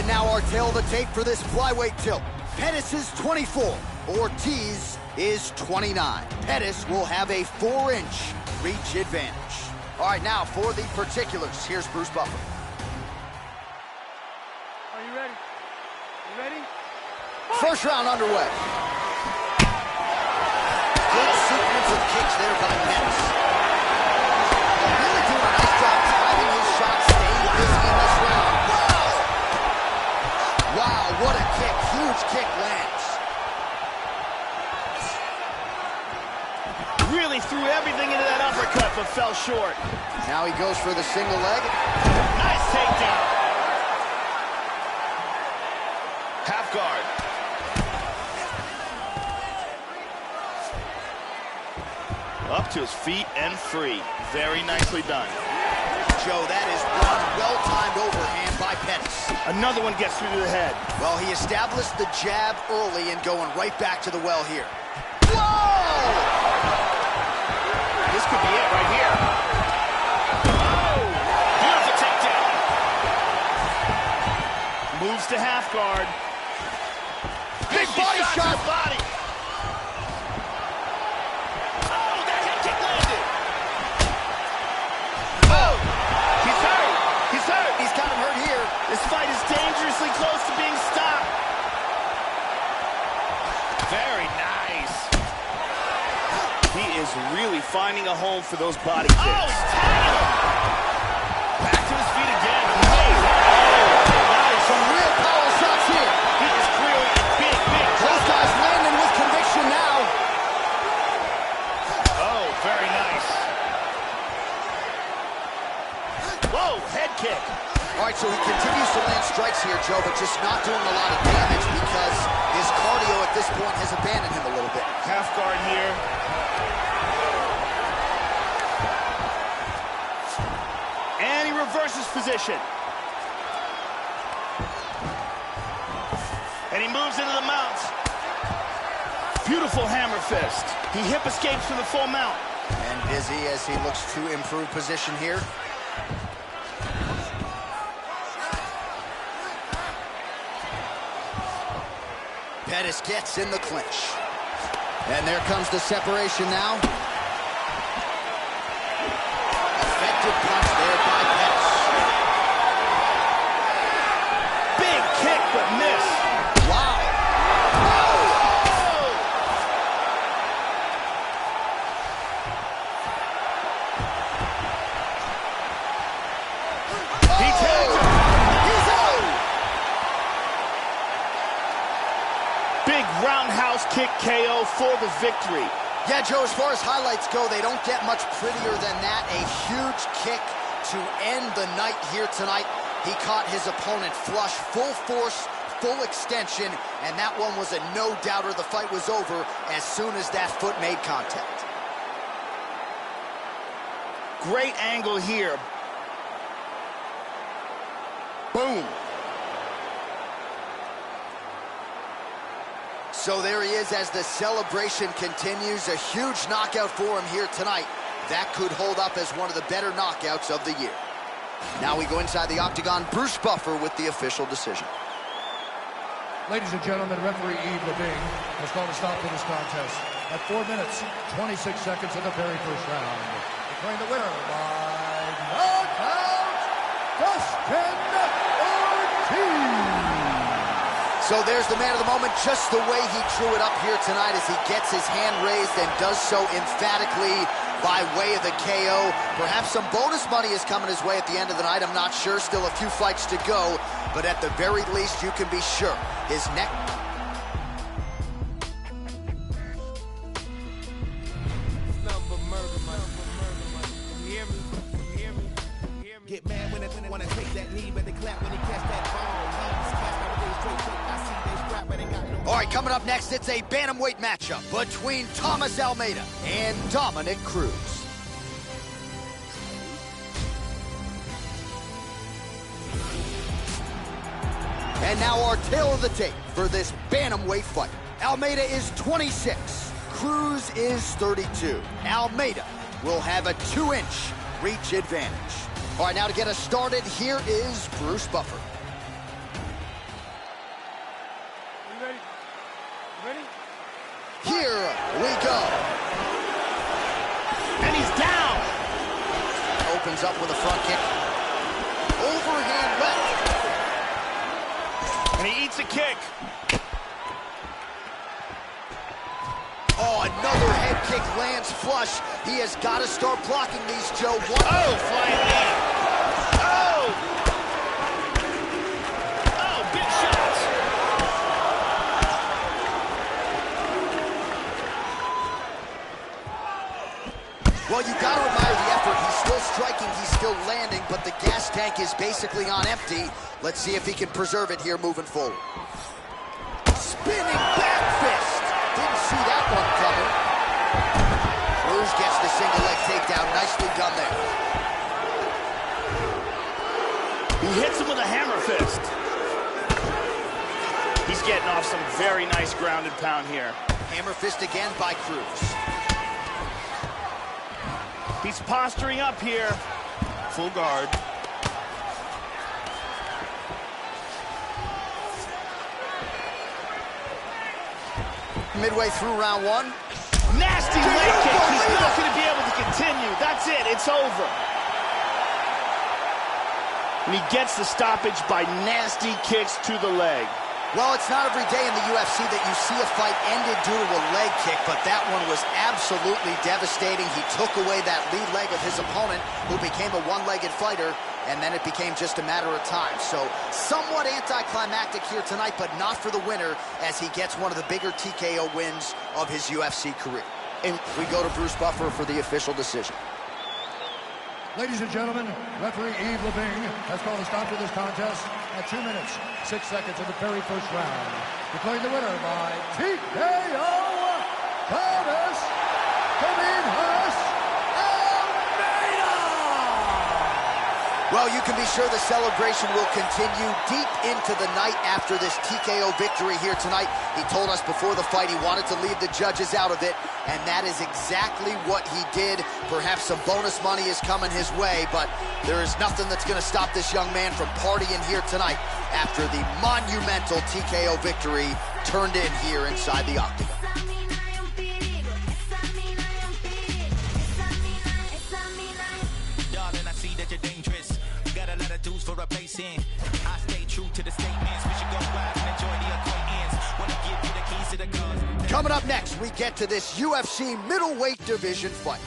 now our tail of the tape for this flyweight tilt. Pettis is 24, Ortiz is 29. Pettis will have a 4-inch reach advantage. All right, now for the particulars, here's Bruce Buffer. Are you ready? You ready? First round underway. Good sequence of kicks there by Pettis. Really doing a nice job timing his shots, staying busy in this round. Wow! Wow, what a kick. Huge kick lands. Really threw everything into that uppercut, but fell short. Now he goes for the single leg. Nice takedown. Half guard. Up to his feet and free. Very nicely done. Joe, that is one well-timed overhand by Pettis. Another one gets through to the head. Well, he established the jab early and going right back to the well here. Whoa! This could be it right here. Oh! Beautiful takedown. Moves to half guard. Big body shot. To the body. Oh, that head kick landed. Oh! He's hurt. He's hurt. He's got him hurt here. This fight is dangerously close to being stopped. Very nice. He is really finding a home for those body kicks. Oh, he's tagging him. Back to his feet again. Amazing. Oh, nice. Some real power shots here. He is clearly in big Both guys landing with conviction now. Oh, very nice. Whoa, head kick. All right, so he continues to land strikes here, Joe, but just not doing a lot of damage because his cardio at this point has abandoned him a little bit. Half guard here. And he reverses position. And he moves into the mount. Beautiful hammer fist. He hip escapes from the full mount. And busy as he looks to improve position here. Pettis gets in the clinch. And there comes the separation now. Effective punch there by Pettis. Big kick, but miss. Wow. He tags him. He's out. Big roundhouse kick KO for the victory. Yeah, Joe, as far as highlights go, they don't get much prettier than that. A huge kick to end the night here tonight. He caught his opponent flush, full force, full extension, and that one was a no-doubter. The fight was over as soon as that foot made contact. Great angle here. Boom. So there he is as the celebration continues. A huge knockout for him here tonight. That could hold up as one of the better knockouts of the year. Now we go inside the octagon. Bruce Buffer with the official decision. Ladies and gentlemen, referee Yves Levine has called a stop to this contest at 4 minutes, 26 seconds of the very first round. Declaring the winner by knockout, Dustin Ortiz. So there's the man of the moment, just the way he drew it up here tonight as he gets his hand raised and does so emphatically by way of the KO. Perhaps some bonus money is coming his way at the end of the night. I'm not sure. Still a few fights to go. But at the very least, you can be sure his neck... Get mad when they wanna take that knee, but they clap when he catch that ball. All right, coming up next, it's a bantamweight matchup between Thomas Almeida and Dominic Cruz. And now our tail of the tape for this bantamweight fight. Almeida is 26. Cruz is 32. Almeida will have a 2-inch reach advantage. All right, now to get us started, here is Bruce Buffer. Here we go. And he's down. Opens up with a front kick. Overhand left. And he eats a kick. Oh, another head kick lands flush. He has got to start blocking these, Joe. Oh, flying knee. Oh! Oh, big shots. Well, you got to admire the effort. He's still striking, he's still landing, but the gas tank is basically on empty. Let's see if he can preserve it here moving forward. Spinning back fist. Didn't see that one coming. Cruz gets the single leg takedown. Nicely done there. He hits him with a hammer fist. He's getting off some very nice grounded pound here. Hammer fist again by Cruz. He's posturing up here. Full guard. Midway through round one. Nasty leg kick. He's not going to be able to continue. That's it. It's over. And he gets the stoppage by nasty kicks to the leg. Well, it's not every day in the UFC that you see a fight ended due to a leg kick, but that one was absolutely devastating. He took away that lead leg of his opponent, who became a one-legged fighter, and then it became just a matter of time. So somewhat anticlimactic here tonight, but not for the winner, as he gets one of the bigger TKO wins of his UFC career. And we go to Bruce Buffer for the official decision. Ladies and gentlemen, referee Yves Lavigne has called a stop to this contest at 2 minutes, 6 seconds of the very first round. Declaring the winner by TKO, Thomas Almeida! Well, you can be sure the celebration will continue deep into the night after this TKO victory here tonight. He told us before the fight he wanted to leave the judges out of it, and that is exactly what he did. Perhaps some bonus money is coming his way, but there is nothing that's going to stop this young man from partying here tonight after the monumental TKO victory turned in here inside the octagon. Darling, I see that you're dangerous. Got a lot of dues for replacing. I stay true to the statements. We should go out and enjoy the acquaintance. Wanna give you the keys to the cars. Coming up next, we get to this UFC middleweight division fight.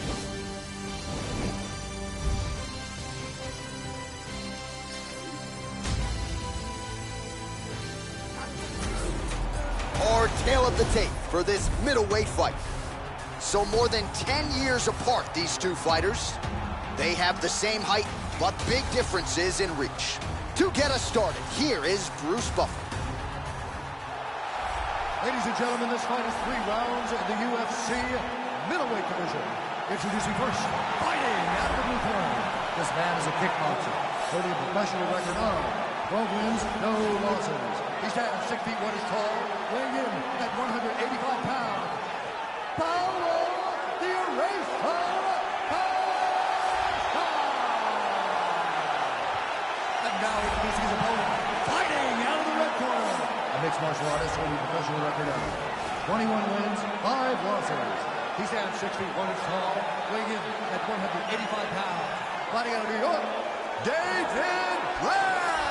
Our tale of the tape for this middleweight fight. So more than 10 years apart, these two fighters. They have the same height, but big differences in reach. To get us started, here is Bruce Buffer. Ladies and gentlemen, this fight is 3 rounds in the UFC middleweight division. Introducing first, fighting out of the blue corner. This man is a kickboxer, holding a professional record of 12 wins, no losses. He stands 6 feet 1 inches tall, weighing in at 185 pounds. Paulo the Eraser! And now introducing his opponent, fighting out of the red corner. A mixed martial artist holding a professional record of 21 wins, 5 losses. He stands 6 feet 1 inch tall, weighing in at 185 pounds. Fighting out of New York, David Branch.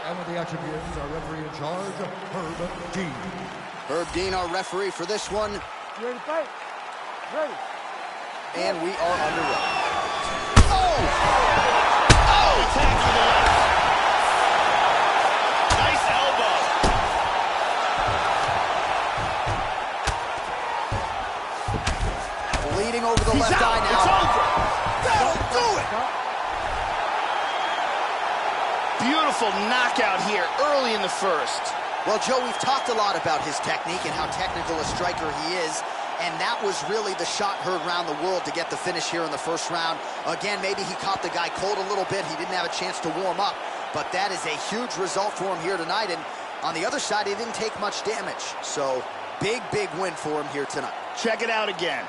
And with the action begins, our referee in charge, Herb Dean. Herb Dean, our referee for this one. You ready to fight? Ready. And we are underway. Oh! Oh! Attack to the left. Nice elbow. Bleeding over the He's left out. eye now. It's over. That'll do it! Beautiful knockout here early in the first. Well, Joe, we've talked a lot about his technique and how technical a striker he is, and that was really the shot heard around the world to get the finish here in the first round. Again, maybe he caught the guy cold a little bit. He didn't have a chance to warm up, but that is a huge result for him here tonight, and on the other side, he didn't take much damage. So, big, big win for him here tonight. Check it out again.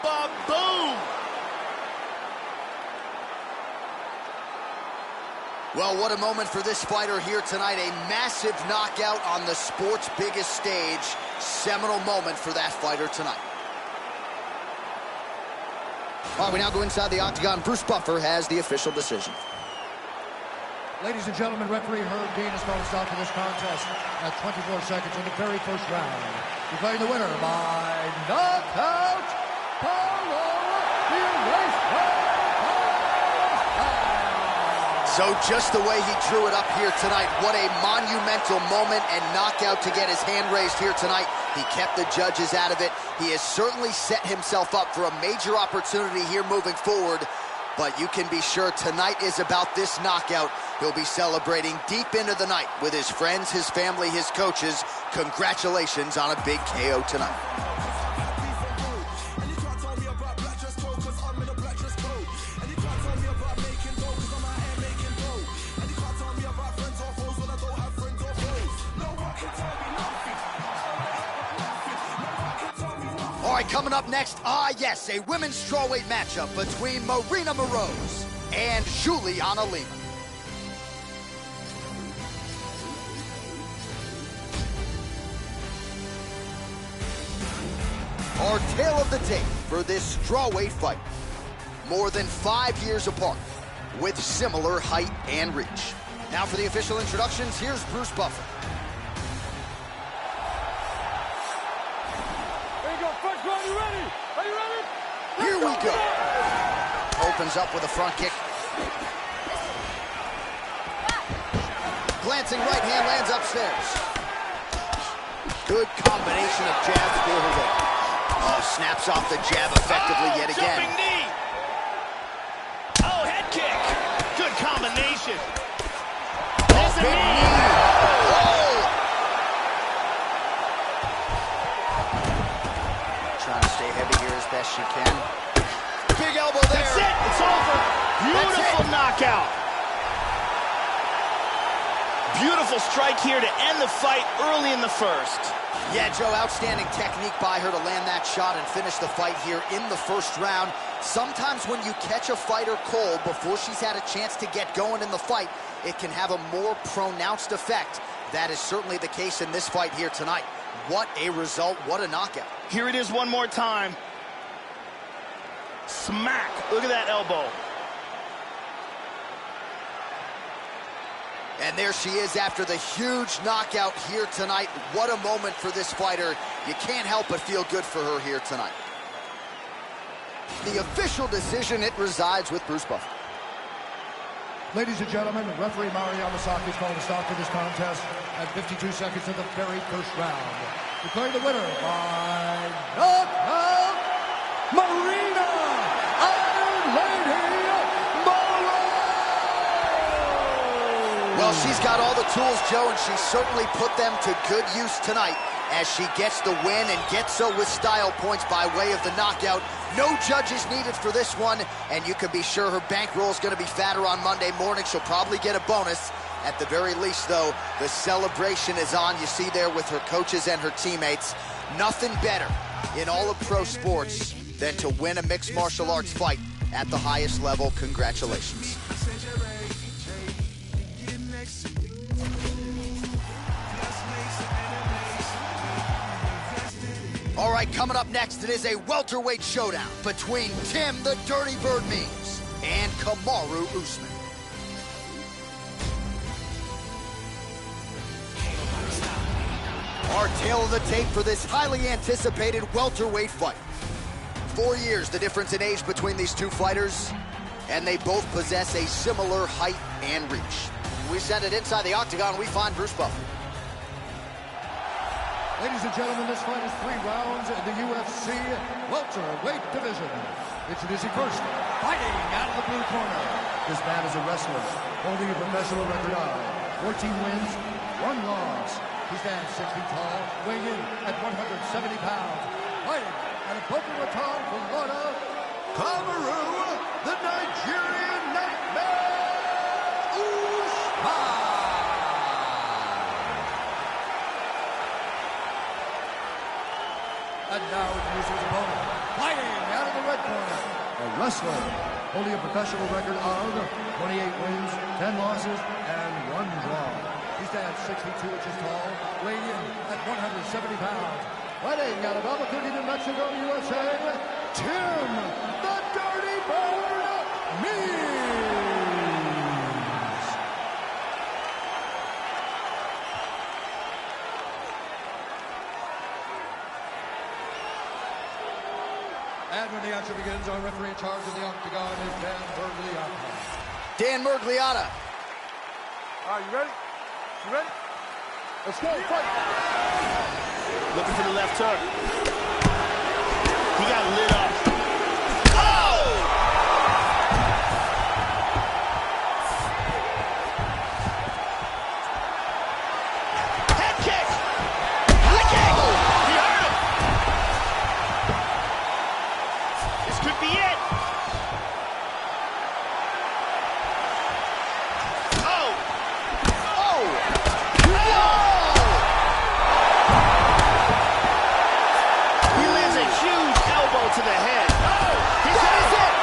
Ba-boom! Well, what a moment for this fighter here tonight. A massive knockout on the sport's biggest stage. Seminal moment for that fighter tonight. All right, we now go inside the octagon. Bruce Buffer has the official decision. Ladies and gentlemen, referee Herb Dean has called a stop to this contest at 24 seconds in the very first round. Declaring the winner by knockout, Paulo the So just the way he drew it up here tonight, what a monumental moment and knockout to get his hand raised here tonight. He kept the judges out of it. He has certainly set himself up for a major opportunity here moving forward. But you can be sure tonight is about this knockout. He'll be celebrating deep into the night with his friends, his family, his coaches. Congratulations on a big KO tonight. All right, coming up next, yes, a women's strawweight matchup between Marina Moroz and Juliana Lima. Our tale of the tape for this strawweight fight. More than 5 years apart, with similar height and reach. Now for the official introductions, here's Bruce Buffer. First round, you ready? Are you ready? Here we go. Opens up with a front kick. Glancing right hand lands upstairs. Good combination of jabs for her there. Oh, snaps off the jab effectively yet again. Jumping knee. Oh, head kick. Good combination. There's a knee. Trying to stay heavy here as best she can. Big elbow there. That's it. It's over. Beautiful knockout. Beautiful strike here to end the fight early in the first. Yeah, Joe, outstanding technique by her to land that shot and finish the fight here in the first round. Sometimes when you catch a fighter cold before she's had a chance to get going in the fight, it can have a more pronounced effect. That is certainly the case in this fight here tonight. What a result, what a knockout. Here it is one more time. Smack. Look at that elbow. And there she is after the huge knockout here tonight. What a moment for this fighter. You can't help but feel good for her here tonight. The official decision, it resides with Bruce Buffer. Ladies and gentlemen, referee Mari Yamasaki has called a stop to this contest at 52 seconds of the very first round. Declaring the winner by knockout, Marina Iron Lady Moroz! Well, she's got all the tools, Joe, and she certainly put them to good use tonight as she gets the win and gets so with style points by way of the knockout. No judges needed for this one, and you can be sure her bankroll is going to be fatter on Monday morning. She'll probably get a bonus. At the very least, though, the celebration is on. You see there with her coaches and her teammates. Nothing better in all of pro sports than to win a mixed martial arts fight at the highest level. Congratulations. All right, coming up next, it is a welterweight showdown between Tim the Dirty Bird Means and Kamaru Usman. Our tale of the tape for this highly anticipated welterweight fight. 4 years, the difference in age between these two fighters, and they both possess a similar height and reach. We send it inside the octagon, we find Bruce Buffer. Ladies and gentlemen, this fight is 3 rounds in the UFC welterweight division. Introducing first, fighting out of the blue corner. This man is a wrestler, holding a professional record of 14 wins, 1 loss. He stands 6 feet tall, weighing in at 170 pounds. Fighting out of Boca Raton, Florida, Kamaru, the Nigerian Nightmare, Usman. And now introducing his opponent, fighting out of the red corner, a wrestler, holding a professional record of 28 wins, 10 losses, and 1 draw. He stands 62 inches tall, weighing in at 170 pounds. Fighting out of Albuquerque, New Mexico, USA, Tim the Dirty Bird Means. And when the action begins, our referee in charge of the octagon is Dan Bergliotta. Dan Bergliotta. All right, you ready? You ready? Let's go, fight! Looking for the left hook. He got lit up. Oh! Head kick! Head kick! He hurt him! This could be it! Oh! Oh! He lands a huge elbow to the head. He says it!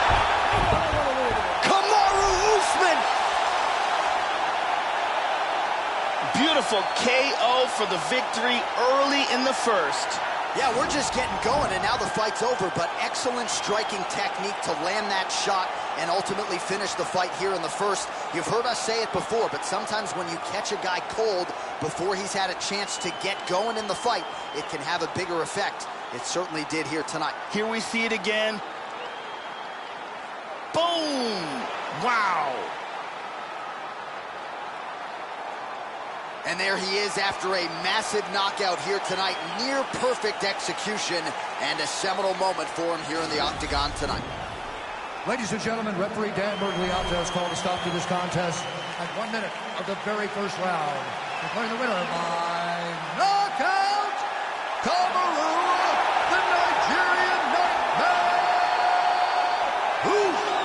Kamaru Usman. Beautiful KO for the victory early in the first. Yeah, we're just getting going, and now the fight's over, but excellent striking technique to land that shot and ultimately finish the fight here in the first. You've heard us say it before, but sometimes when you catch a guy cold before he's had a chance to get going in the fight, it can have a bigger effect. It certainly did here tonight. Here we see it again. Boom! Wow! And there he is after a massive knockout here tonight. Near perfect execution and a seminal moment for him here in the octagon tonight. Ladies and gentlemen, referee Dan Bergliotta has called a stop to this contest at 1 minute of the very first round. Declaring the winner by knockout, Kamaru, the Nigerian Nightmare, Usman.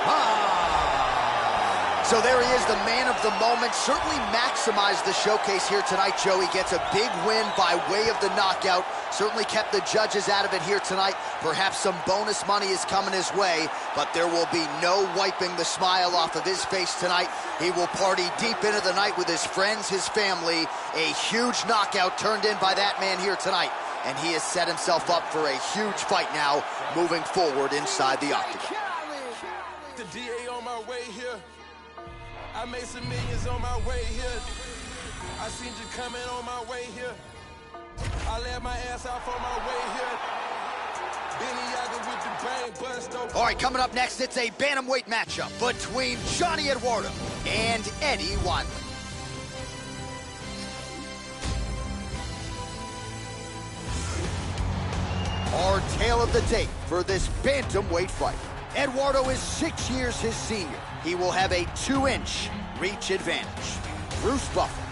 So there he is, the man of the moment. Certainly maximized the showcase here tonight, Joe. He gets a big win by way of the knockout. Certainly kept the judges out of it here tonight. Perhaps some bonus money is coming his way, but there will be no wiping the smile off of his face tonight. He will party deep into the night with his friends, his family. A huge knockout turned in by that man here tonight. And he has set himself up for a huge fight now, moving forward inside the octagon. The DA on my way here. I made some millions on my way here. I seen you coming on my way here. I let my ass off on my way here. Benny Yaga with the brain bust open. All right, coming up next, it's a bantamweight matchup between Johnny Eduardo and Eddie Wineland. Our tale of the tape for this bantamweight fight. Eduardo is 6 years his senior. He will have a 2-inch reach advantage. Bruce Buffer.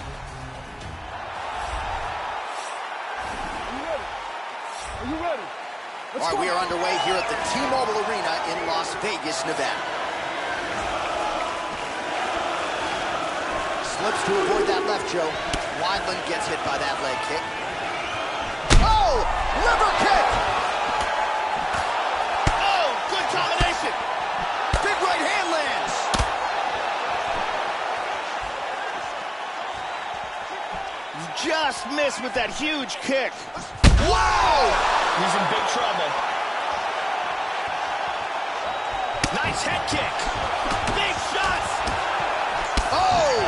Are you ready? All right, we are underway here at the T-Mobile Arena in Las Vegas, Nevada. Slips to avoid that left, Joe. Wineland gets hit by that leg kick. Oh, liver kick! Oh, good combination! Big right hand lands. Just missed with that huge kick. Wow! He's in big trouble. Nice head kick. Big shots. Oh!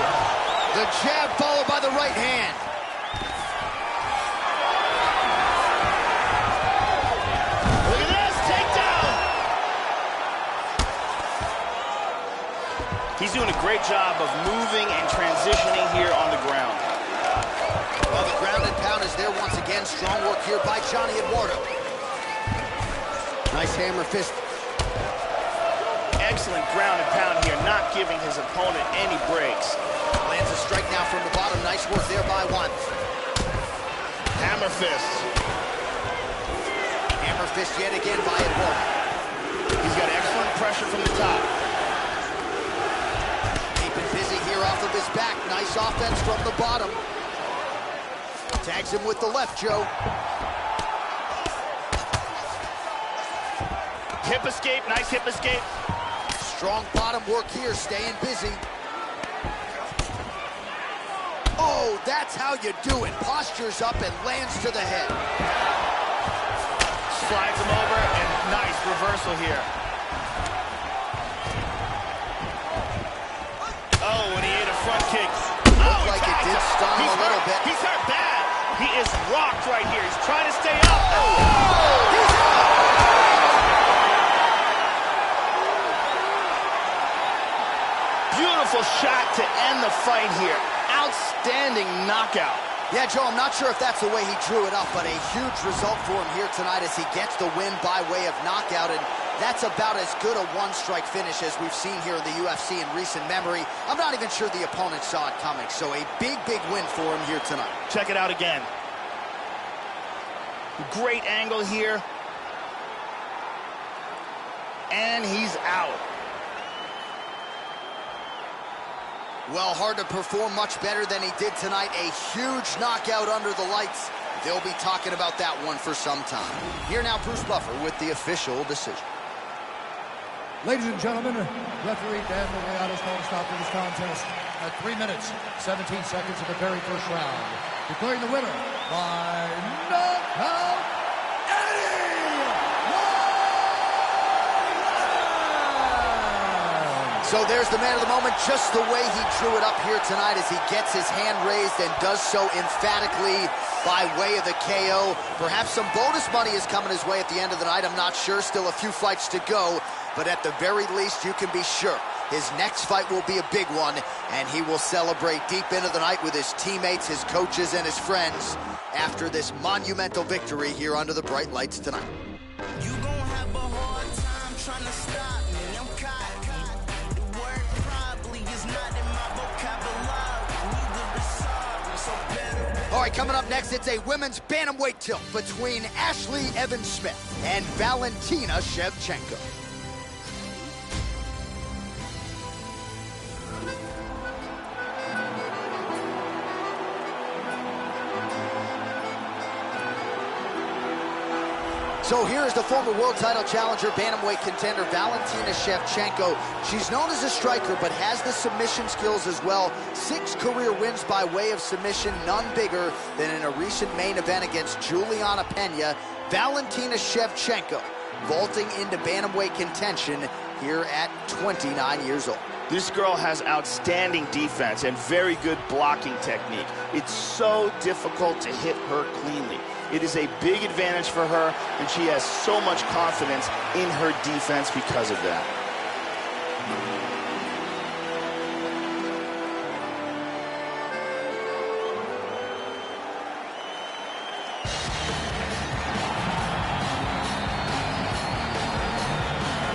The jab followed by the right hand. Look at this, takedown. He's doing a great job of moving and transitioning here on the ground. Well, the ground and pound is there once again. Strong work here by Johnny Eduardo. Nice hammer fist. Excellent ground and pound here, not giving his opponent any breaks. Lands a strike now from the bottom. Nice work there by Wineland. Hammer fist. Hammer fist yet again by Eduardo. He's got excellent pressure from the top. Keeping busy here off of his back. Nice offense from the bottom. Tags him with the left, Joe. Hip escape, nice hip escape. Strong bottom work here, staying busy. Oh, that's how you do it. Postures up and lands to the head. Slides him over, and nice reversal here. Oh, and he ate a front kick. Looked like it did stun him a little bit. He's hurt bad. He is rocked right here. He's trying to stay up. Oh! He's out! Beautiful shot to end the fight here. Outstanding knockout. Yeah, Joe, I'm not sure if that's the way he drew it up, but a huge result for him here tonight as he gets the win by way of knockout, and that's about as good a one-strike finish as we've seen here in the UFC in recent memory. I'm not even sure the opponent saw it coming, so a big, big win for him here tonight. Check it out again. Great angle here. And he's out. Well, hard to perform much better than he did tonight. A huge knockout under the lights. They'll be talking about that one for some time. Here now, Bruce Buffer with the official decision. Ladies and gentlemen, referee Dan Mariano's going to stop this contest at 3 minutes, 17 seconds of the very first round. Declaring the winner by knockout, So there's the man of the moment, just the way he drew it up here tonight as he gets his hand raised and does so emphatically by way of the KO. Perhaps some bonus money is coming his way at the end of the night. I'm not sure. Still a few fights to go. But at the very least, you can be sure his next fight will be a big one, and he will celebrate deep into the night with his teammates, his coaches, and his friends after this monumental victory here under the bright lights tonight. You gon' have a hard time trying to stop me. I'm caught. The word probably is not in my vocabulary. Neither is sorry, so better. All right, coming up next, it's a women's bantamweight tilt between Ashley Evans-Smith and Valentina Shevchenko. So here is the former world title challenger, bantamweight contender, Valentina Shevchenko. She's known as a striker, but has the submission skills as well. 6 career wins by way of submission, none bigger than in a recent main event against Juliana Pena. Valentina Shevchenko vaulting into bantamweight contention here at 29 years old. This girl has outstanding defense and very good blocking technique. It's so difficult to hit her cleanly. It is a big advantage for her, and she has so much confidence in her defense because of that.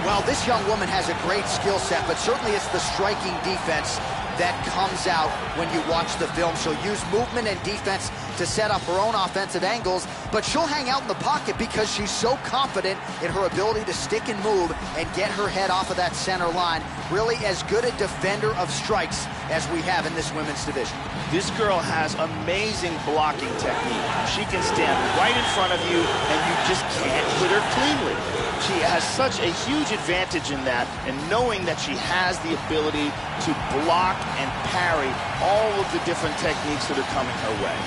Well, this young woman has a great skill set, but certainly it's the striking defense that comes out when you watch the film. She'll use movement and defense to set up her own offensive angles, but she'll hang out in the pocket because she's so confident in her ability to stick and move and get her head off of that center line. Really as good a defender of strikes as we have in this women's division. This girl has amazing blocking technique. She can stand right in front of you, and you just can't hit her cleanly. She has such a huge advantage in that, and knowing that she has the ability to block and parry all of the different techniques that are coming her way.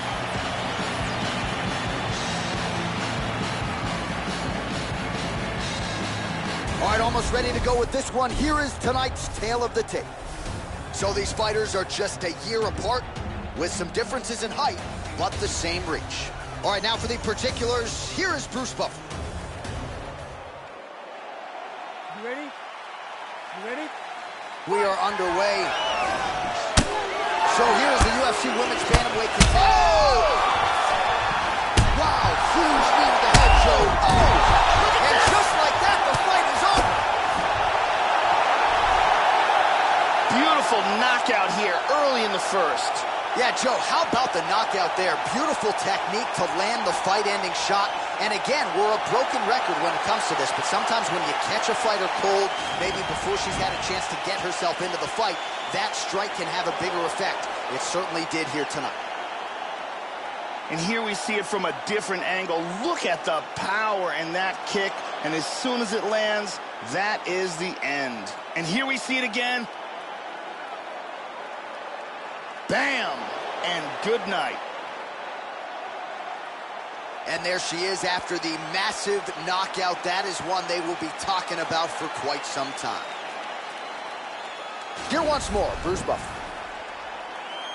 All right, almost ready to go with this one. Here is tonight's tale of the tape. So these fighters are just a year apart with some differences in height, but the same reach. All right, now for the particulars, here is Bruce Buffer. You ready? You ready? We are underway. So here is the UFC Women's Bantamweight contender. Oh! Wow, huge knee to the head, Joe. Oh! And just like that, the fight is over. Beautiful knockout here early in the first. Yeah, Joe, how about the knockout there? Beautiful technique to land the fight-ending shot. And again, we're a broken record when it comes to this, but sometimes when you catch a fighter cold, maybe before she's had a chance to get herself into the fight, that strike can have a bigger effect. It certainly did here tonight. And here we see it from a different angle. Look at the power in that kick. And as soon as it lands, that is the end. And here we see it again. Bam! And good night. And there she is after the massive knockout. That is one they will be talking about for quite some time. Here once more, Bruce Buffer.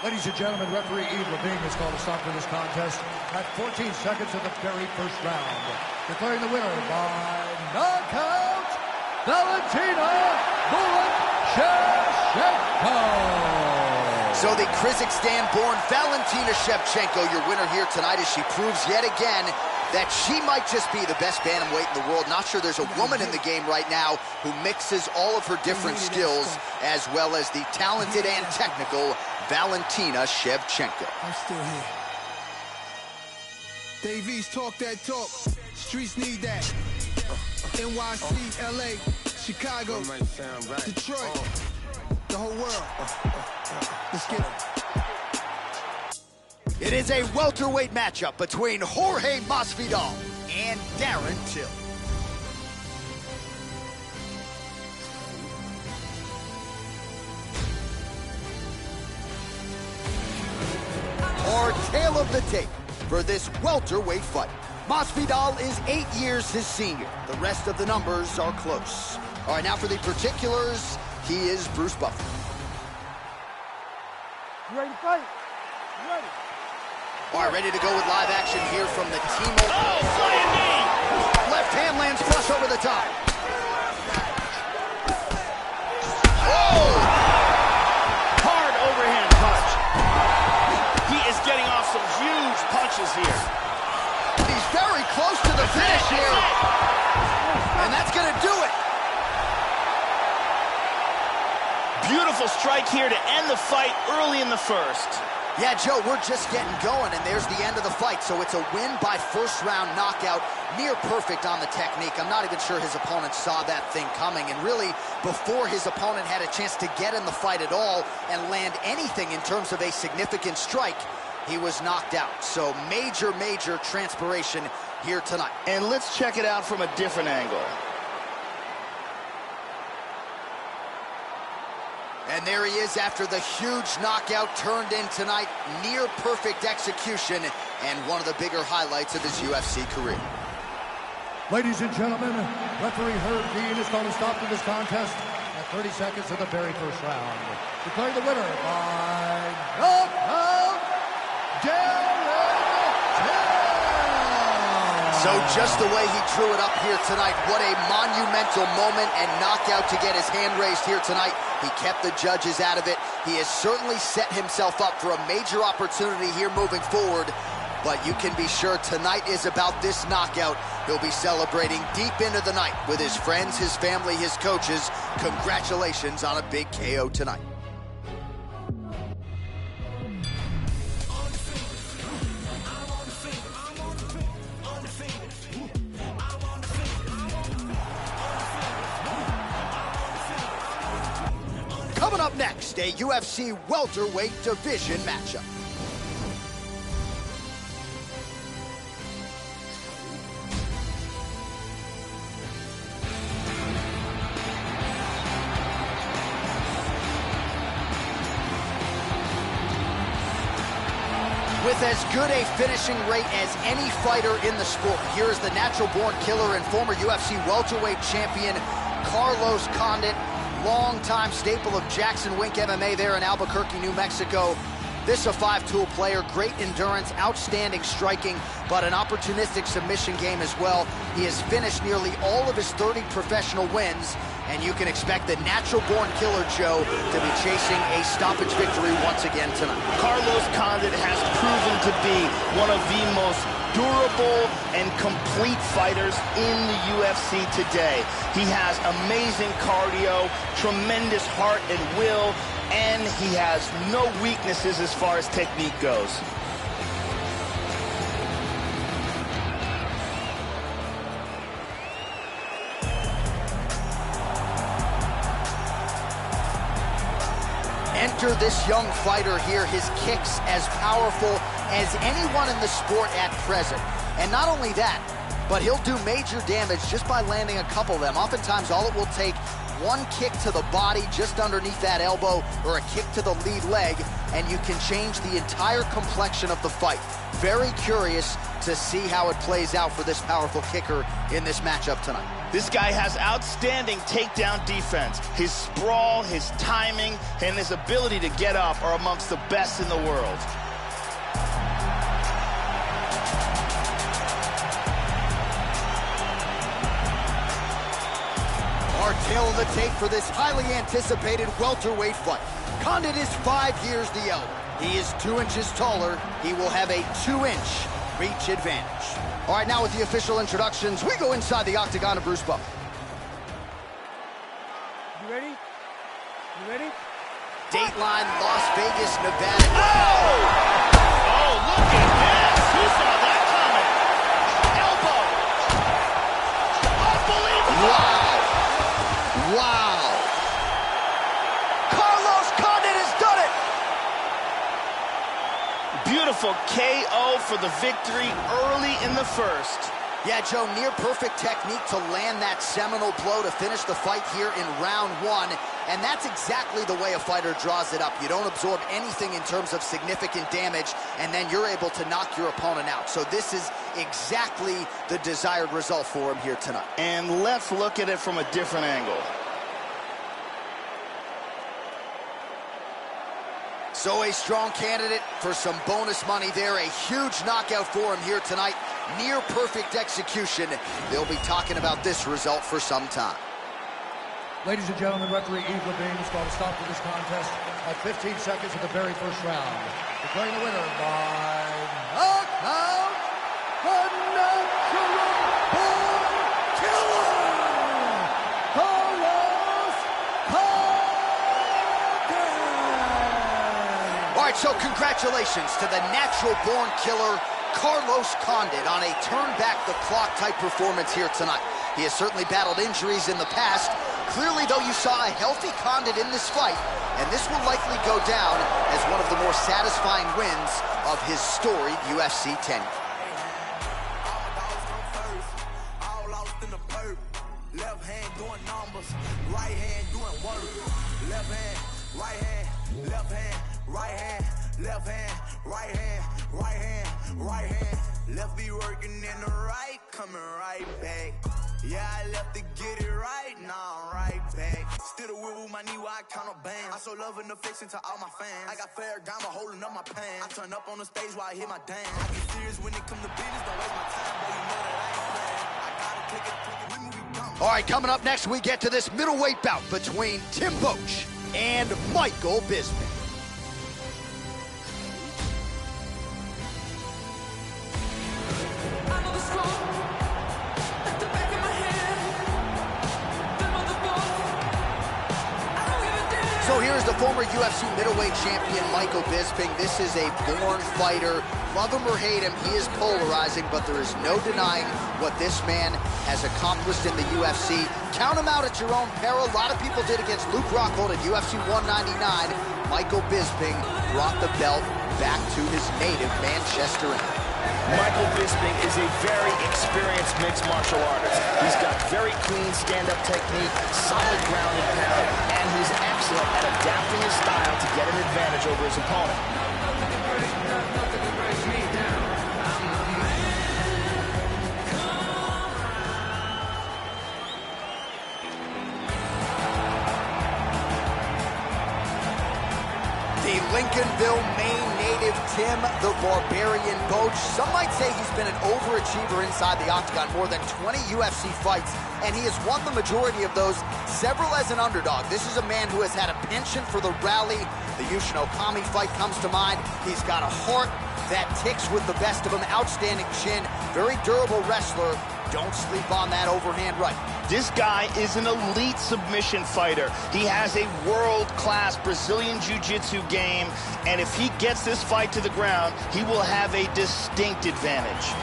Ladies and gentlemen, referee Eve Levine has called a stop to this contest at 14 seconds of the very first round. Declaring the winner by knockout, Valentina Shevchenko. So the Kazakhstan-born Valentina Shevchenko, your winner here tonight, as she proves yet again that she might just be the best bantamweight in the world. Not sure there's a woman in the game right now who mixes all of her different skills, as well as the talented and technical Valentina Shevchenko. I'm still here. Davies, talk that talk. Streets need that. NYC, LA, Chicago, Detroit, the whole world. Let's get it. It is a welterweight matchup between Jorge Masvidal and Darren Till. Our tale of the tape for this welterweight fight. Masvidal is 8 years his senior. The rest of the numbers are close. All right, now for the particulars, he is Bruce Buffer. You ready to fight? You ready? All right, ready to go with live action here from the T-Mobile. Oh, flying knee! Left hand lands flush over the top. Oh! Hard overhand punch. He is getting off some huge punches here. He's very close to the finish here. And that's going to do it. Beautiful strike here to end the fight early in the first. Yeah, Joe, we're just getting going, and there's the end of the fight. So it's a win by first-round knockout, near perfect on the technique. I'm not even sure his opponent saw that thing coming. And really, before his opponent had a chance to get in the fight at all and land anything in terms of a significant strike, he was knocked out. So major, major transpiration here tonight. And let's check it out from a different angle. And there he is after the huge knockout turned in tonight. Near perfect execution and one of the bigger highlights of his UFC career. Ladies and gentlemen, referee Herb Dean has called a stop to this contest at 30 seconds of the very first round. Declaring the winner by knockout, Darren Till. So just the way he drew it up here tonight, what a monumental moment and knockout to get his hand raised here tonight. He kept the judges out of it. He has certainly set himself up for a major opportunity here moving forward. But you can be sure tonight is about this knockout. He'll be celebrating deep into the night with his friends, his family, his coaches. Congratulations on a big KO tonight. Coming up next, a UFC welterweight division matchup. With as good a finishing rate as any fighter in the sport, here is the natural-born killer and former UFC welterweight champion, Carlos Condit. Long-time staple of Jackson Wink MMA there in Albuquerque, New Mexico. This a five-tool player, great endurance, outstanding striking, but an opportunistic submission game as well. He has finished nearly all of his 30 professional wins, and you can expect the natural-born killer, Joe, to be chasing a stoppage victory once again tonight. Carlos Condit has proven to be one of the most durable and complete fighters in the UFC today. He has amazing cardio, tremendous heart and will, and he has no weaknesses as far as technique goes. Enter this young fighter here, his kicks as powerful as anyone in the sport at present. And not only that, but he'll do major damage just by landing a couple of them. Oftentimes, all it will take one kick to the body just underneath that elbow or a kick to the lead leg, and you can change the entire complexion of the fight. Very curious to see how it plays out for this powerful kicker in this matchup tonight. This guy has outstanding takedown defense. His sprawl, his timing, and his ability to get up are amongst the best in the world. Our tail of the tape for this highly anticipated welterweight fight. Condit is 5 years the elder. He is 2 inches taller. He will have a 2-inch reach advantage. All right, now with the official introductions, we go inside the octagon of Bruce Buffer. You ready? You ready? Dateline, Las Vegas, Nevada. Oh! Oh, look at this! Who saw that coming? Elbow! Unbelievable! Wow! Wow! Carlos Condit has done it! Beautiful KO for the victory early in the first. Yeah, Joe, near perfect technique to land that seminal blow to finish the fight here in round 1. And that's exactly the way a fighter draws it up. You don't absorb anything in terms of significant damage, and then you're able to knock your opponent out. So this is exactly the desired result for him here tonight. And let's look at it from a different angle. So a strong candidate for some bonus money there. A huge knockout for him here tonight. Near perfect execution. They'll be talking about this result for some time. Ladies and gentlemen, referee Yves Levine has called a stop to this contest at 15 seconds of the very first round. Declaring the winner by knockout, the natural born killer, Carlos Condit. All right, so congratulations to the natural-born killer, Carlos Condit, on a turn-back-the-clock type performance here tonight. He has certainly battled injuries in the past. Clearly, though, you saw a healthy Condit in this fight, and this will likely go down as one of the more satisfying wins of his storied UFC tenure. All lost in the perp. Left hand doing numbers, right hand doing work. Left hand, right hand, left hand, right hand, left hand, right hand, right hand, right hand. Left be working in the right, coming right back. Yeah, I left to get it right, now I'm right back. Still the wheel with my knee while I count up bands. I show love and affection to all my fans. I got fair diamond holding up my pants. I turn up on the stage while I hit my dance. I get serious when it come to business, don't waste my time, boy, you know that I ain't playing. I gotta click it, we move, we dumb. All right, coming up next, we get to this middleweight bout between Tim Boetsch and Michael Bisping. So here's the former UFC middleweight champion, Michael Bisping. This is a born fighter. Love him or hate him, he is polarizing, but there is no denying what this man has accomplished in the UFC. Count him out at your own peril. A lot of people did against Luke Rockhold at UFC 199. Michael Bisping brought the belt back to his native Manchester. Michael Bisping is a very experienced mixed martial artist. He's got very clean stand-up technique, solid ground and pound, and he's excellent at adapting his style to get an advantage over his opponent. The Lincolnville, Maine native Tim the Barbarian Boetsch. Some might say he's been an overachiever inside the octagon, more than 20 UFC fights, and he has won the majority of those, several as an underdog. This is a man who has had a penchant for the rally. The Yushin Okami fight comes to mind. He's got a heart that ticks with the best of them. Outstanding chin, very durable wrestler. Don't sleep on that overhand right. This guy is an elite submission fighter. He has a world-class Brazilian Jiu-Jitsu game, and if he gets this fight to the ground, he will have a distinct advantage.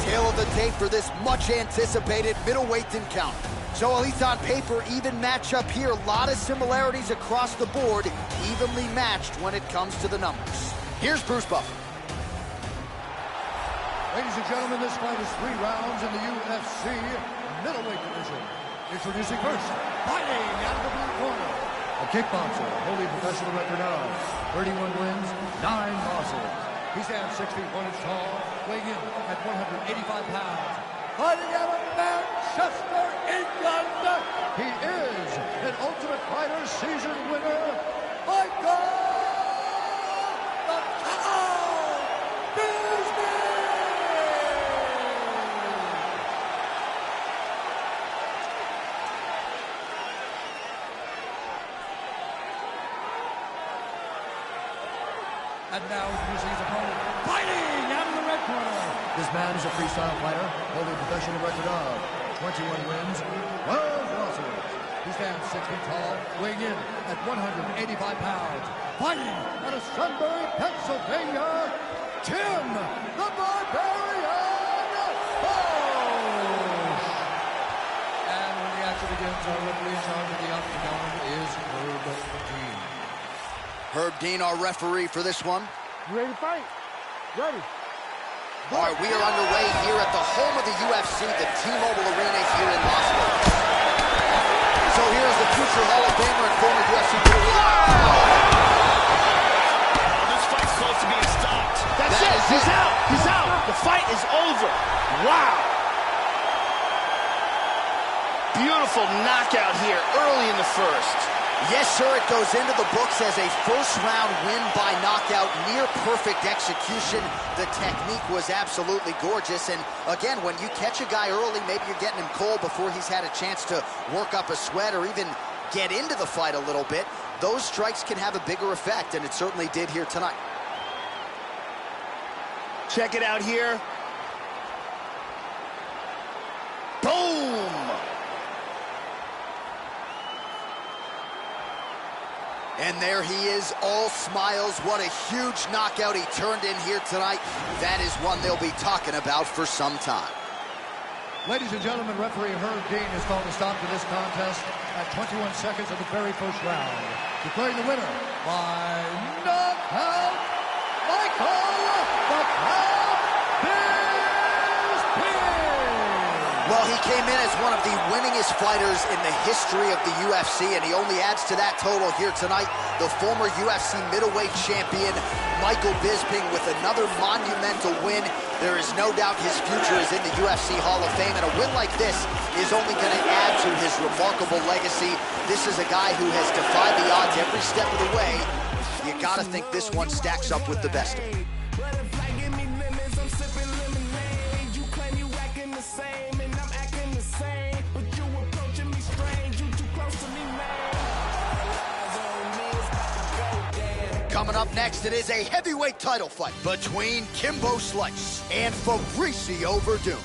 Tail of the tape for this much-anticipated middleweight encounter. So at least on paper, even matchup here. A lot of similarities across the board, evenly matched when it comes to the numbers. Here's Bruce Buffer. Ladies and gentlemen, this fight is 3 rounds in the UFC middleweight division. Introducing first, fighting out of the blue corner, a kickboxer, holding a professional record of 31 wins, 9 losses. He stands 6 feet 1 inch tall, weighing in at 185 pounds. Fighting out of Manchester, England, he is an Ultimate Fighter season winner, Michael the Cow Bisping! And now introducing his opponent, fighting out of the red corner. This man is a freestyle fighter, holding a professional record of 21 wins, 12 losses. He stands 6 feet tall, weighing in at 185 pounds. Fighting out of Sunbury, Pennsylvania, Tim the Barbarian Bosch. And when the action begins, our referee in charge of the octagon is Herb Dean. Herb Dean, our referee for this one. You ready to fight? Ready. All right, we are underway here at the home of the UFC, the T-Mobile Arena here in Las Vegas. So here's the future Hall of Famer and former UFC This fight's close to being stopped. That's it. He's out. He's out. The fight is over. Wow. Beautiful knockout here early in the first. Yes, sir, it goes into the books as a first-round win by knockout, near-perfect execution. The technique was absolutely gorgeous, and again, when you catch a guy early, maybe you're getting him cold before he's had a chance to work up a sweat or even get into the fight a little bit. Those strikes can have a bigger effect, and it certainly did here tonight. Check it out here. Boom! And there he is, all smiles. What a huge knockout he turned in here tonight. That is one they'll be talking about for some time. Ladies and gentlemen, referee Herb Dean has called a stop to this contest at 21 seconds of the very first round. Declaring the winner by knockout, Michael the Cow Bisping! Well, he came in as one of the winningest fighters in the history of the UFC, and he only adds to that total here tonight. The former UFC middleweight champion, Michael Bisping, with another monumental win. There is no doubt his future is in the UFC Hall of Fame, and a win like this is only going to add to his remarkable legacy. This is a guy who has defied the odds every step of the way. You got to think this one stacks up with the best of them. Coming up next, it is a heavyweight title fight between Kimbo Slice and Fabricio Werdum.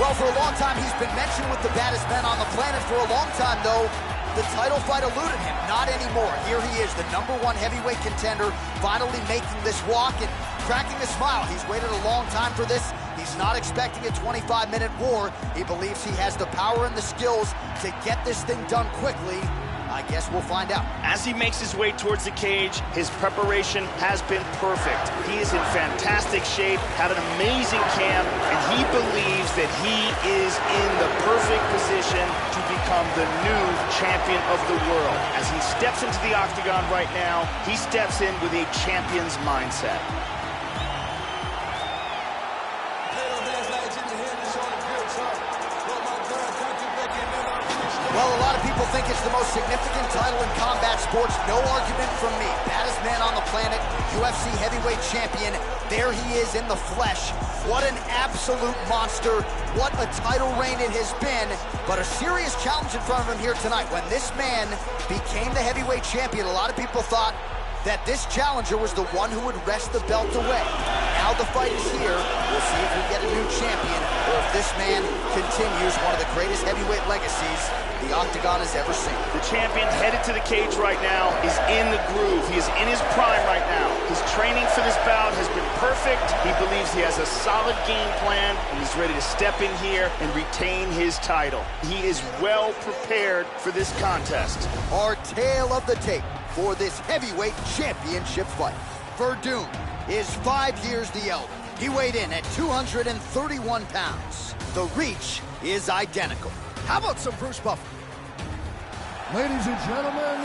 Well, for a long time, he's been mentioned with the baddest men on the planet. For a long time, though, the title fight eluded him. Not anymore. Here he is, the #1 heavyweight contender, finally making this walk and cracking a smile. He's waited a long time for this. He's not expecting a 25-minute war. He believes he has the power and the skills to get this thing done quickly. I guess we'll find out. As he makes his way towards the cage, his preparation has been perfect. He is in fantastic shape, had an amazing camp, and he believes that he is in the perfect position to become the new champion of the world. As he steps into the octagon right now, he steps in with a champion's mindset. Well, a lot of people think it's the most significant title in combat sports. No argument from me. Baddest man on the planet, UFC heavyweight champion. There he is in the flesh. What an absolute monster. What a title reign it has been. But a serious challenge in front of him here tonight. When this man became the heavyweight champion, a lot of people thought that this challenger was the one who would wrest the belt away. Now the fight is here. We'll see if we get a new champion or if this man continues one of the greatest heavyweight legacies the Octagon has ever seen. The champion headed to the cage right now is in the groove. He is in his prime right now. His training for this bout has been perfect. He believes he has a solid game plan, and he's ready to step in here and retain his title. He is well prepared for this contest. Our tale of the tape for this heavyweight championship fight. Verdun is 5 years the elder. He weighed in at 231 pounds. The reach is identical. How about some Bruce Buffer? Ladies and gentlemen,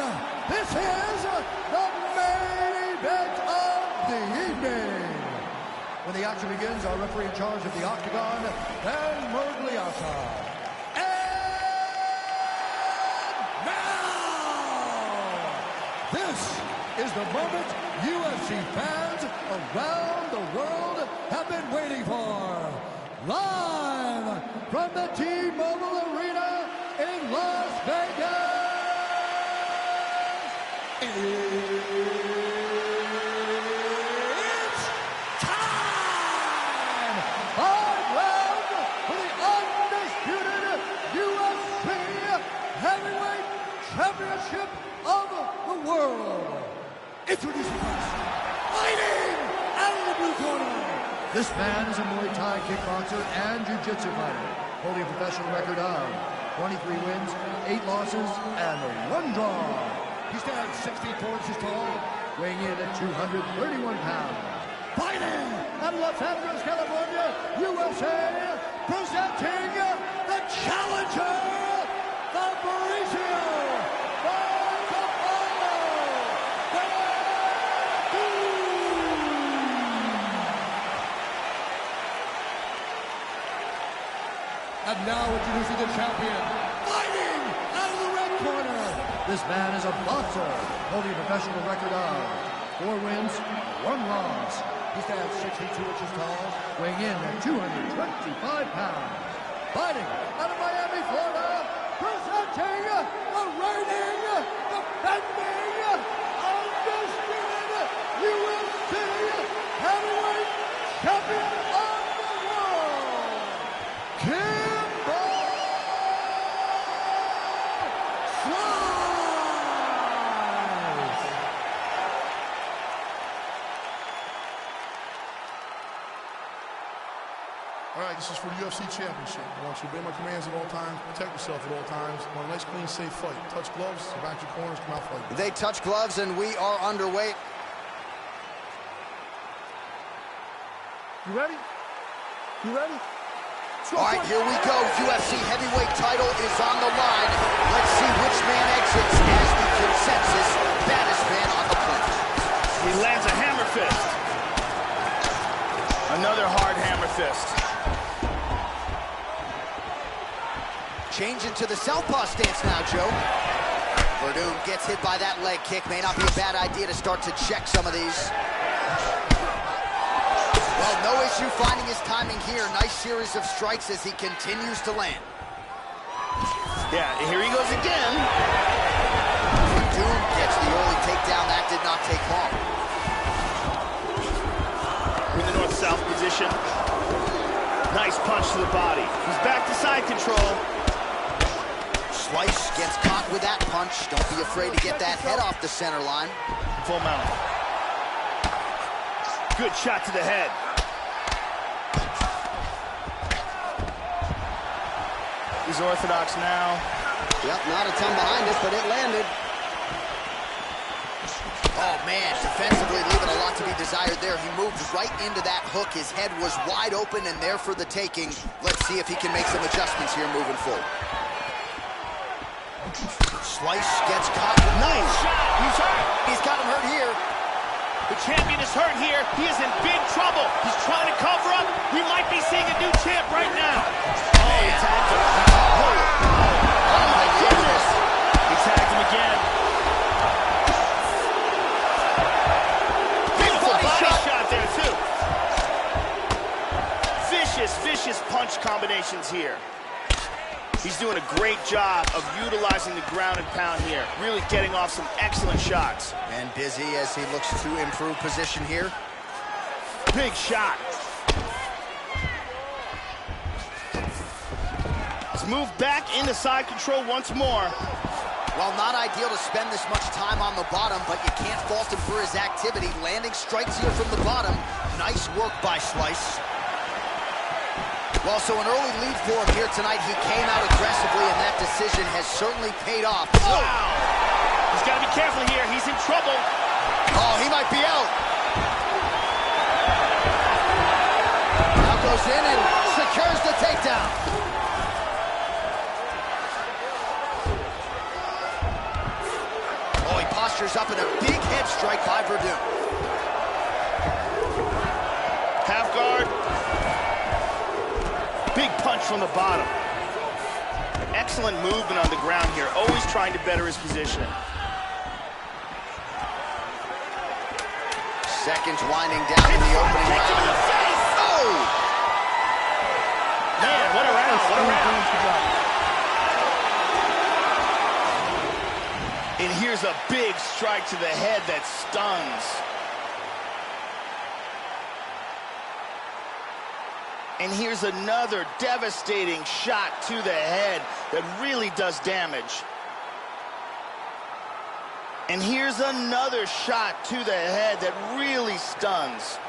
this is the main event of the evening. When the action begins, our referee in charge of the Octagon, Dan Mergliata. And now, this is the moment UFC fans around the world have been waiting for. Live from the T-Mobile Arena in Las Vegas. It's time! 5 rounds for the undisputed UFC Heavyweight Championship of the world. Introducing first, fighting out of the blue corner. This man is a Muay Thai kickboxer and jiu-jitsu fighter, holding a professional record of 23 wins, 8 losses, and 1 draw. He stands 64 inches tall, weighing in at 231 pounds. Fighting out of Los Angeles, California, USA, presenting the challenger, Fabricio. And now introducing the champion, fighting out of the red corner. This man is a boxer, holding a professional record of 4 wins, 1 loss. He stands 62 inches tall, weighing in at 225 pounds. Fighting out of Miami, Florida, presenting the reigning, defending, undisputed UFC heavyweight champion of the world, All right, this is for the UFC Championship. I want you to obey my commands at all times, protect yourself at all times. I want a nice, clean, safe fight. Touch gloves, back your corners, come out fighting. They touch gloves, and we are underway. You ready? You ready? All right, here we go. UFC heavyweight title is on the line. Let's see which man exits as the consensus baddest man on the planet. He lands a hammer fist. Another hard hammer fist. Change into the southpaw stance now, Joe. Verdun gets hit by that leg kick. May not be a bad idea to start to check some of these. Well, no issue finding his timing here. Nice series of strikes as he continues to land. Yeah, here he goes again. Verdun gets the early takedown. That did not take long. In the north-south position. Nice punch to the body. He's back to side control. Slice gets caught with that punch. Don't be afraid to get that head off the center line. Full mount. Good shot to the head. He's orthodox now. Yep, not a ton behind it, but it landed. Oh, man, defensively leaving a lot to be desired there. He moved right into that hook. His head was wide open and there for the taking. Let's see if he can make some adjustments here moving forward. Slice gets caught. Nice shot. He's hurt. He's got him hurt here. The champion is hurt here. He is in big trouble. He's trying to cover up. We might be seeing a new champ right now. Oh, he tagged him. Oh, my goodness. He tagged him again. Beautiful body shot there, too. Vicious punch combinations here. He's doing a great job of utilizing the ground and pound here. Really getting off some excellent shots. And busy as he looks to improve position here. Big shot. Let's move back into side control once more. Well, not ideal to spend this much time on the bottom, but you can't fault him for his activity. Landing strikes here from the bottom. Nice work by Slice. Well, so an early lead for him here tonight. He came out aggressively, and that decision has certainly paid off. Wow! He's got to be careful here. He's in trouble. Oh, he might be out. Now goes in and secures the takedown. Oh, he postures up in a big head strike by Verdun. Half guard. Big punch from the bottom. Excellent movement on the ground here, always trying to better his position. Seconds winding down in the opening round. Oh! Man, what a round, what a round. And here's a big strike to the head that stuns. And here's another devastating shot to the head that really does damage. And here's another shot to the head that really stuns.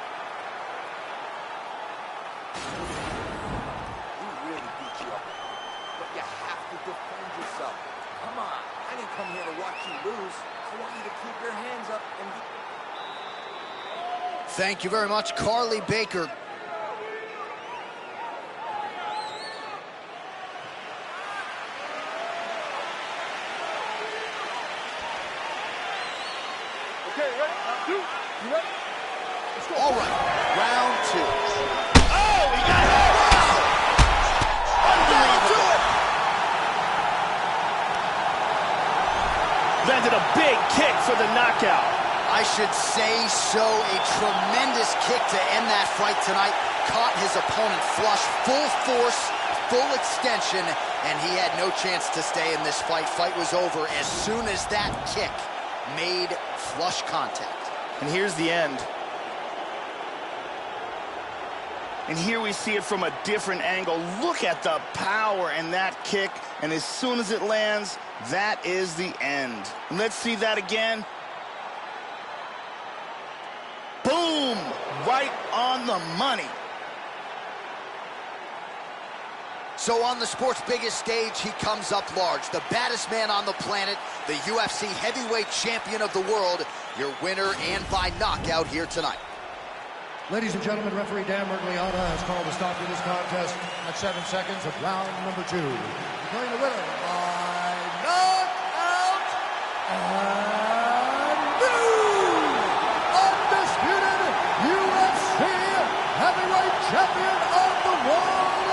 We really beat you up, but you have to defend yourself. Come on, I didn't come here to watch you lose. I want you to keep your hands up and be... Thank you very much, Carly Baker. Okay, ready? You ready? Let's go. All right, round two. Oh, he got hit! That'll do it! Landed a big kick for the knockout. I should say so. A tremendous kick to end that fight tonight. Caught his opponent flush, full force, full extension, and he had no chance to stay in this fight. Fight was over as soon as that kick made flush contact. And here's the end. And here we see it from a different angle. Look at the power in that kick, and as soon as it lands, that is the end. And let's see that again. Boom! Right on the money. So on the sport's biggest stage, he comes up large. The baddest man on the planet, the UFC heavyweight champion of the world, your winner and by knockout here tonight. Ladies and gentlemen, referee Dan Mergliata has called a stop to this contest at 7 seconds of round number 2. Declaring the winner by knockout and new undisputed UFC heavyweight champion of the world,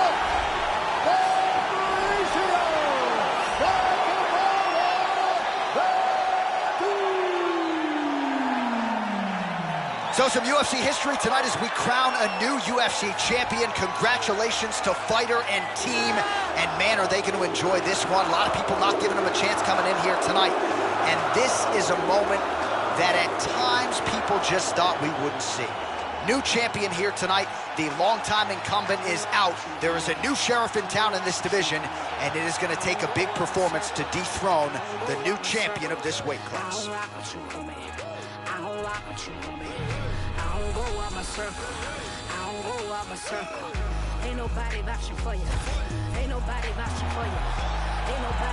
So some UFC history tonight as we crown a new UFC champion. Congratulations to fighter and team. And man, are they going to enjoy this one. A lot of people not giving them a chance coming in here tonight. And this is a moment that at times people just thought we wouldn't see. New champion here tonight. The longtime incumbent is out. There is a new sheriff in town in this division, and it is going to take a big performance to dethrone the new champion of this weight class. Ain't nobody vouching for you. Ain't nobody vouching for you. Ain't nobody